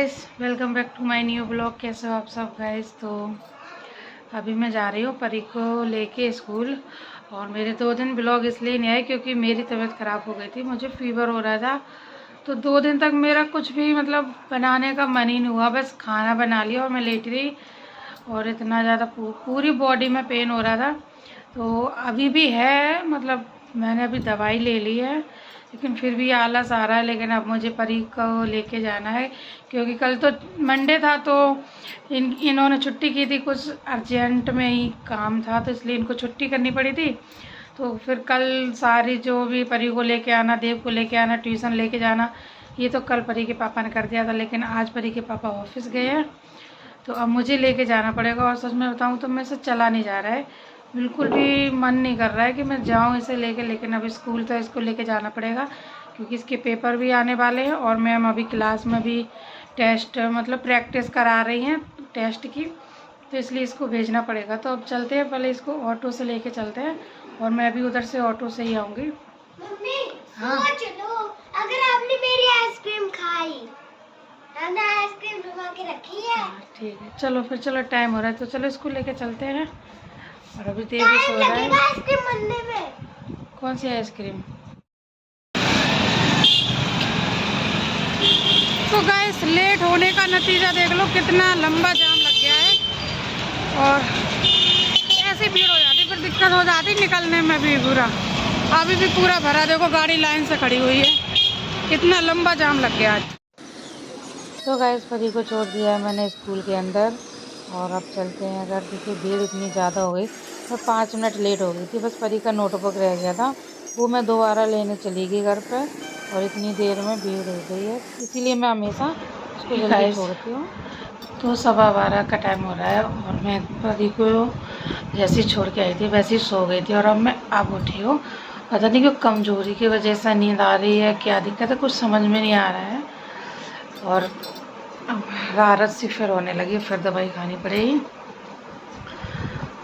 Guys, welcome back to my new blog. कैसे हो आप सब गाइस। तो अभी मैं जा रही हूँ परी को लेके स्कूल। और मेरे 2 दिन ब्लॉग इसलिए नहीं आए क्योंकि मेरी तबीयत ख़राब हो गई थी, मुझे फीवर हो रहा था। तो 2 दिन तक मेरा कुछ भी मतलब बनाने का मन ही नहीं हुआ, बस खाना बना लिया और मैं लेट रही। और इतना ज़्यादा पूरी बॉडी में पेन हो रहा था। तो अभी भी है, मतलब मैंने अभी दवाई ले ली है, लेकिन फिर भी आलस आ रहा है। लेकिन अब मुझे परी को लेके जाना है क्योंकि कल तो मंडे था। तो इन्होंने छुट्टी की थी, कुछ अर्जेंट में ही काम था तो इसलिए इनको छुट्टी करनी पड़ी थी। तो फिर कल सारी जो भी परी को लेके आना, देव को लेके आना, ट्यूशन लेके जाना, ये तो कल परी के पापा ने कर दिया था। लेकिन आज परी के पापा ऑफिस गए हैं तो अब मुझे लेके जाना पड़ेगा। और सच में बताऊँ तो मेरे से चला नहीं जा रहा है, बिल्कुल भी मन नहीं कर रहा है कि मैं जाऊँ इसे लेके। लेकिन अब स्कूल तो इसको लेके जाना पड़ेगा क्योंकि इसके पेपर भी आने वाले हैं और मैम अभी क्लास में भी टेस्ट मतलब प्रैक्टिस करा रही हैं टेस्ट की, तो इसलिए इसको भेजना पड़ेगा। तो अब चलते हैं, पहले इसको ऑटो से लेके चलते हैं और मैं भी उधर से ऑटो से ही आऊँगी। मम्मी, हाँ चलो, अगर आपने मेरी आइसक्रीम खाई, हमने आइसक्रीम डुबा के रखी है। हाँ ठीक है, चलो फिर, चलो टाइम हो रहा है तो चलो इसको लेके चलते हैं। और अभी देव भी सो रहा है। आइसक्रीम बनने में कौन सी आइसक्रीम? तो गाइस, लेट होने का नतीजा देख लो, कितना लंबा जाम लग गया है। और ऐसी भीड़ हो जाती, फिर दिक्कत हो जाती निकलने में भी पूरा। अभी भी पूरा भरा, देखो गाड़ी लाइन से खड़ी हुई है, कितना लंबा जाम लग गया आज। तो गाइस, परी को छोड़ दिया है मैंने स्कूल के अंदर और अब चलते हैं घर। देखिए भीड़ इतनी ज़्यादा हो गई, मैं 5 मिनट लेट हो गई थी, बस परी का नोटबुक रह गया था, वो मैं दोबारा लेने चली गई घर पर। और इतनी देर में भीड़ हो गई है, इसीलिए मैं हमेशा उसको जल्दी छोड़ती हूँ। तो 12:15 का टाइम हो रहा है और मैं परी को जैसे छोड़ के आई थी वैसे ही सो गई थी। और अब उठी हूँ, पता नहीं क्यों कमज़ोरी की वजह से नींद आ रही है, क्या दिक्कत है कुछ समझ में नहीं आ रहा है। और अब हरारत सी फिर होने लगी, फिर दवाई खानी पड़ेगी।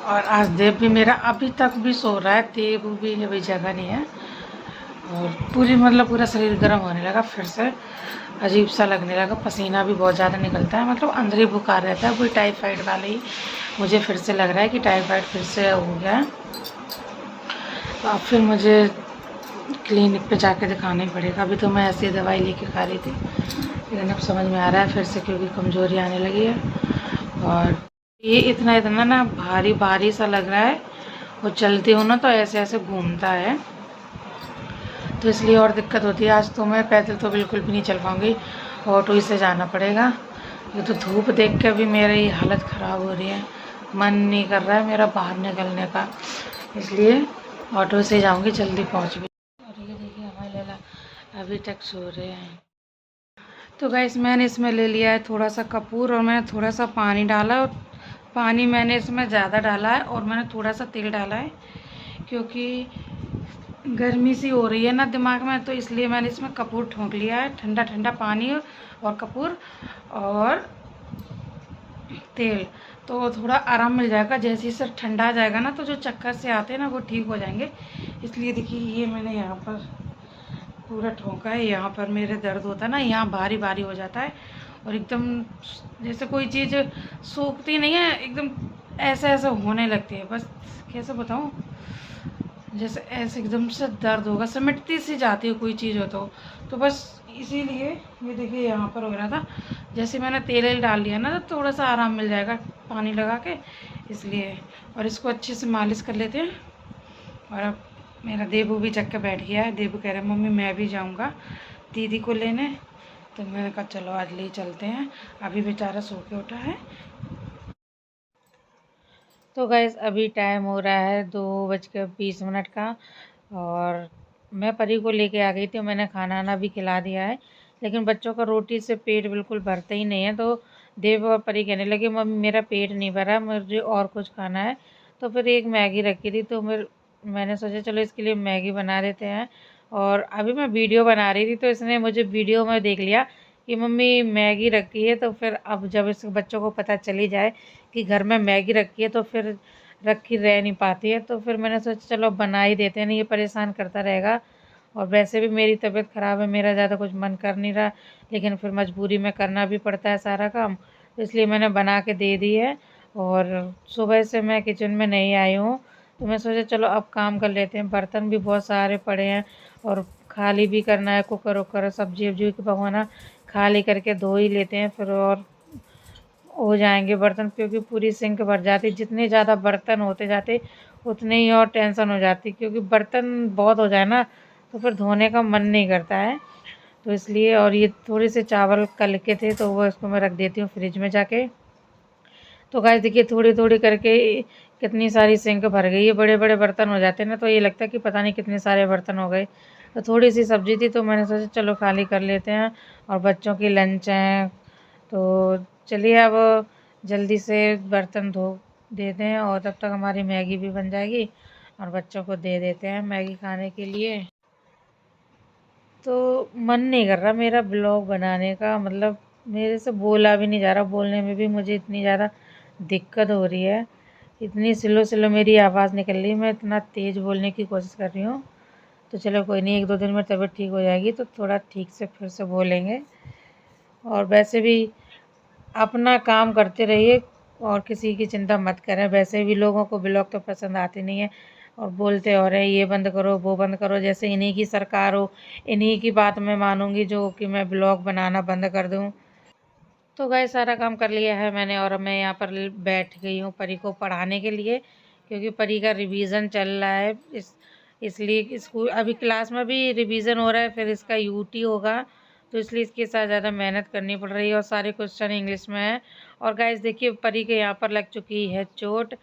और आज देव भी मेरा अभी तक भी सो रहा है, देव भी अभी जगह नहीं है। और पूरा शरीर गर्म होने लगा, फिर से अजीब सा लगने लगा, पसीना भी बहुत ज़्यादा निकलता है, मतलब अंदर ही बुखार रहता है, कोई टाइफाइड वाला ही मुझे फिर से लग रहा है कि टाइफाइड फिर से हो गया है। तो अब फिर मुझे क्लिनिक पे जाके दिखाना ही पड़ेगा। अभी तो मैं ऐसी दवाई लेके खा रही थी, लेकिन अब समझ में आ रहा है फिर से क्योंकि कमज़ोरी आने लगी है। और ये इतना ना भारी भारी सा लग रहा है, और चलती हूँ ना तो ऐसे ऐसे घूमता है, तो इसलिए और दिक्कत होती है। आज तो मैं पैदल तो बिल्कुल भी नहीं चल पाऊँगी, ऑटो ही से जाना पड़ेगा। ये तो धूप देख के भी मेरी हालत ख़राब हो रही है, मन नहीं कर रहा है मेरा बाहर निकलने का, इसलिए ऑटो से जाऊँगी, जल्दी पहुँच भी। और ये देखिए हमारे लैला अभी तक सो रहे हैं। तो गाइस, मैंने इसमें ले लिया है थोड़ा सा कपूर और मैंने थोड़ा सा पानी डाला, और पानी मैंने इसमें ज़्यादा डाला है और मैंने थोड़ा सा तेल डाला है क्योंकि गर्मी सी हो रही है ना दिमाग में, तो इसलिए मैंने इसमें कपूर ठोंक लिया है। ठंडा ठंडा पानी और कपूर और तेल, तो थोड़ा आराम मिल जाएगा। जैसे ही सर ठंडा आ जाएगा ना तो जो चक्कर से आते हैं ना वो ठीक हो जाएंगे। इसलिए देखिए ये मैंने यहाँ पर पूरा ठोंका है, यहाँ पर मेरे दर्द होता है ना, यहाँ भारी भारी हो जाता है और एकदम जैसे कोई चीज़ सूखती नहीं है, एकदम ऐसे ऐसे होने लगती है। बस कैसे बताऊँ, जैसे ऐसे एकदम से दर्द होगा, सिमटती सी जाती है कोई चीज़ हो तो बस इसीलिए ये देखिए यहाँ पर हो रहा था। जैसे मैंने तेल डाल लिया ना तो थोड़ा सा आराम मिल जाएगा पानी लगा के, इसलिए। और इसको अच्छे से मालिश कर लेते हैं। और अब मेरा देबू भी जग के बैठ गया है, देबू कह रहा है मम्मी मैं भी जाऊँगा दीदी को लेने, तो मैंने कहा चलो आज ले चलते हैं, अभी बेचारा सो के उठा है। तो गैस, अभी टाइम हो रहा है 2:20 का और मैं परी को लेके आ गई थी, मैंने खाना वाना भी खिला दिया है, लेकिन बच्चों का रोटी से पेट बिल्कुल भरता ही नहीं है। तो देव और परी कहने लगे मम्मी मेरा पेट नहीं भरा, मुझे और कुछ खाना है। तो फिर एक मैगी रखी थी, तो मैंने सोचा चलो इसके लिए मैगी बना देते हैं। और अभी मैं वीडियो बना रही थी तो इसने मुझे वीडियो में देख लिया कि मम्मी मैगी रखी है। तो फिर अब जब इस बच्चों को पता चली जाए कि घर में मैगी रखी है तो फिर रखी रह नहीं पाती है, तो फिर मैंने सोचा चलो बना ही देते हैं, नहीं ये परेशान करता रहेगा और वैसे भी मेरी तबीयत ख़राब है, मेरा ज़्यादा कुछ मन कर नहीं रहा, लेकिन फिर मजबूरी में करना भी पड़ता है सारा काम, तो इसलिए मैंने बना के दे दी है। और सुबह से मैं किचन में नहीं आई हूँ, तो मैं सोचा चलो अब काम कर लेते हैं। बर्तन भी बहुत सारे पड़े हैं और खाली भी करना है, कुकर वुकर सब्जी वब्जी के भगोना खाली करके धो ही लेते हैं फिर, और हो जाएंगे बर्तन, क्योंकि पूरी सिंक भर जाती। जितने ज़्यादा बर्तन होते जाते उतने ही और टेंशन हो जाती, क्योंकि बर्तन बहुत हो जाए ना तो फिर धोने का मन नहीं करता है, तो इसलिए। और ये थोड़े से चावल कल के थे तो वो इसको मैं रख देती हूँ फ्रिज में जाके। तो गाइस देखिए थोड़ी थोड़ी करके कितनी सारी सिंक भर गई। ये बड़े बड़े बर्तन हो जाते हैं ना तो ये लगता है कि पता नहीं कितने सारे बर्तन हो गए। तो थोड़ी सी सब्जी थी तो मैंने सोचा चलो खाली कर लेते हैं, और बच्चों की लंच है, तो चलिए अब जल्दी से बर्तन धो देते हैं, और तब तक हमारी मैगी भी बन जाएगी और बच्चों को दे देते हैं मैगी खाने के लिए। तो मन नहीं कर रहा मेरा ब्लॉग बनाने का, मतलब मेरे से बोला भी नहीं जा रहा, बोलने में भी मुझे इतनी ज़्यादा दिक्कत हो रही है, इतनी स्लो स्लो मेरी आवाज़ निकल रही है, मैं इतना तेज़ बोलने की कोशिश कर रही हूँ। तो चलो कोई नहीं, 1-2 दिन में तबीयत ठीक हो जाएगी तो थोड़ा ठीक से फिर से बोलेंगे। और वैसे भी अपना काम करते रहिए और किसी की चिंता मत करें। वैसे भी लोगों को ब्लॉग तो पसंद आते नहीं है, और बोलते और है ये बंद करो वो बंद करो, जैसे इन्हीं की सरकार हो, इन्हीं की बात मैं मानूंगी जो कि मैं ब्लॉग बनाना बंद कर दूं। तो गए सारा काम कर लिया है मैंने, और मैं यहाँ पर बैठ गई हूँ परी को पढ़ाने के लिए, क्योंकि परी का रिवीजन चल रहा है। इसलिए स्कूल अभी क्लास में भी रिवीजन हो रहा है, फिर इसका यूटी होगा, तो इसलिए इसके साथ ज़्यादा मेहनत करनी पड़ रही है, और सारे क्वेश्चन इंग्लिश में है। और गाइस देखिए परी के यहाँ पर लग चुकी है चोट,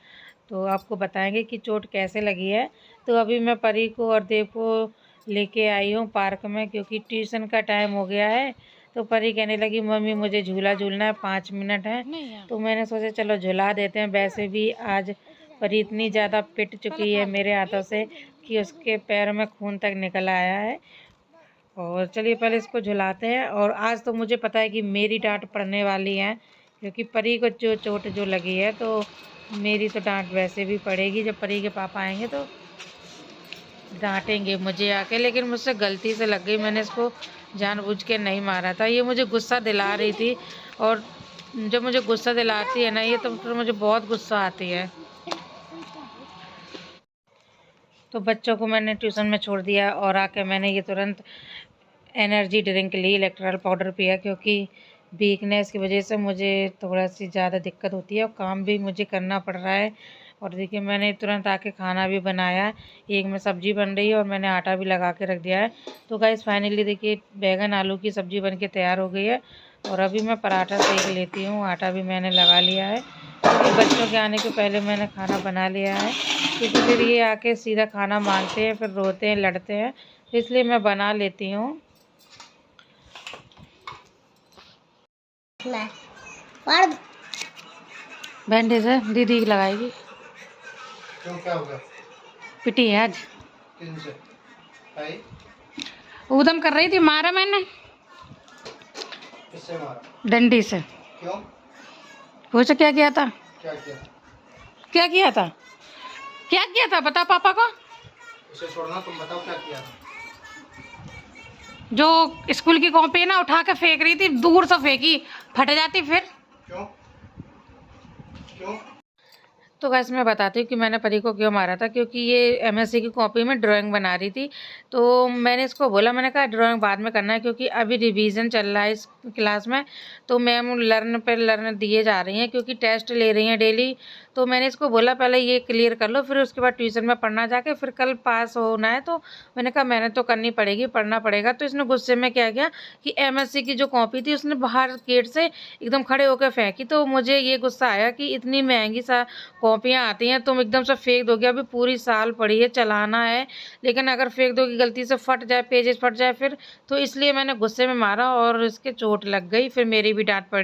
तो आपको बताएंगे कि चोट कैसे लगी है। तो अभी मैं परी को और देव को लेके आई हूँ पार्क में, क्योंकि ट्यूशन का टाइम हो गया है। तो परी कहने लगी मम्मी मुझे झूला झूलना है, 5 मिनट है, तो मैंने सोचा चलो झुला देते हैं। वैसे भी आज परी इतनी ज़्यादा पिट चुकी है मेरे हाथों से कि उसके पैर में खून तक निकल आया है। और चलिए पहले इसको झुलाते हैं। और आज तो मुझे पता है कि मेरी डांट पड़ने वाली है, क्योंकि परी को जो चोट जो लगी है, तो मेरी तो डांट वैसे भी पड़ेगी। जब परी के पापा आएंगे तो डांटेंगे मुझे आके, लेकिन मुझसे गलती से लग गई, मैंने इसको जानबूझ के नहीं मारा था। ये मुझे गुस्सा दिला रही थी, और जब मुझे गुस्सा दिलाती है ना ये, तो फिर मुझे बहुत गुस्सा आती है। तो बच्चों को मैंने ट्यूशन में छोड़ दिया, और आके मैंने ये तुरंत एनर्जी ड्रिंक ली, इलेक्ट्रल पाउडर पिया, क्योंकि वीकनेस की वजह से मुझे थोड़ा सी ज़्यादा दिक्कत होती है, और काम भी मुझे करना पड़ रहा है। और देखिए मैंने तुरंत आके खाना भी बनाया, एक में सब्ज़ी बन रही है और मैंने आटा भी लगा के रख दिया है। तो गाइस फाइनली देखिए बैगन आलू की सब्ज़ी बन के तैयार हो गई है, और अभी मैं पराठा सेक लेती हूँ। आटा भी मैंने लगा लिया है, क्योंकि बच्चों के आने के पहले मैंने खाना बना लिया है, क्योंकि फिर ये आके सीधा खाना मांगते हैं, फिर रोते हैं लड़ते हैं, तो इसलिए मैं बना लेती हूँ। बैंडेज है, दीदी लगाएगी। क्यों क्या हो गया? पिटी है आज, किन से? भाई ऊधम कर रही थी, मारा मैंने किससे मारा? डंडी से। क्यों? पूछ क्या किया था? क्या किया? क्या किया था? क्या किया था बता पापा को। उसे छोड़ना, तुम बताओ क्या किया था? जो स्कूल की कॉपी है ना उठा के फेंक रही थी, दूर से फेंकी, फट जाती फिर। क्यों? क्यों? तो गाइस मैं बताती हूँ कि मैंने परी को क्यों मारा था, क्योंकि ये एमएससी की कॉपी में ड्राइंग बना रही थी। तो मैंने इसको बोला, मैंने कहा ड्राइंग बाद में करना है, क्योंकि अभी रिवीजन चल रहा है इस क्लास में, तो मैम लर्न पे लर्न दिए जा रही हैं, क्योंकि टेस्ट ले रही हैं डेली। तो मैंने इसको बोला पहले ये क्लियर कर लो, फिर उसके बाद ट्यूशन में पढ़ना जाके, फिर कल पास होना है। तो मैंने कहा मेहनत तो करनी पड़ेगी, पढ़ना पड़ेगा। तो इसने गुस्से में क्या किया कि एमएससी की जो कॉपी थी उसने बाहर गेट से एकदम खड़े होकर फेंकी। तो मुझे ये गुस्सा आया कि इतनी महंगी सा कॉपियाँ आती हैं, तुम एकदम से फेंक दोगे, अभी पूरी साल पढ़ी है, चलाना है, लेकिन अगर फेंक दोगी गलती से फट जाए, पेजेस फट जाए फिर, तो इसलिए मैंने गुस्से में मारा और इसके चोट लग गई, फिर मेरी भी डांट पड़ी।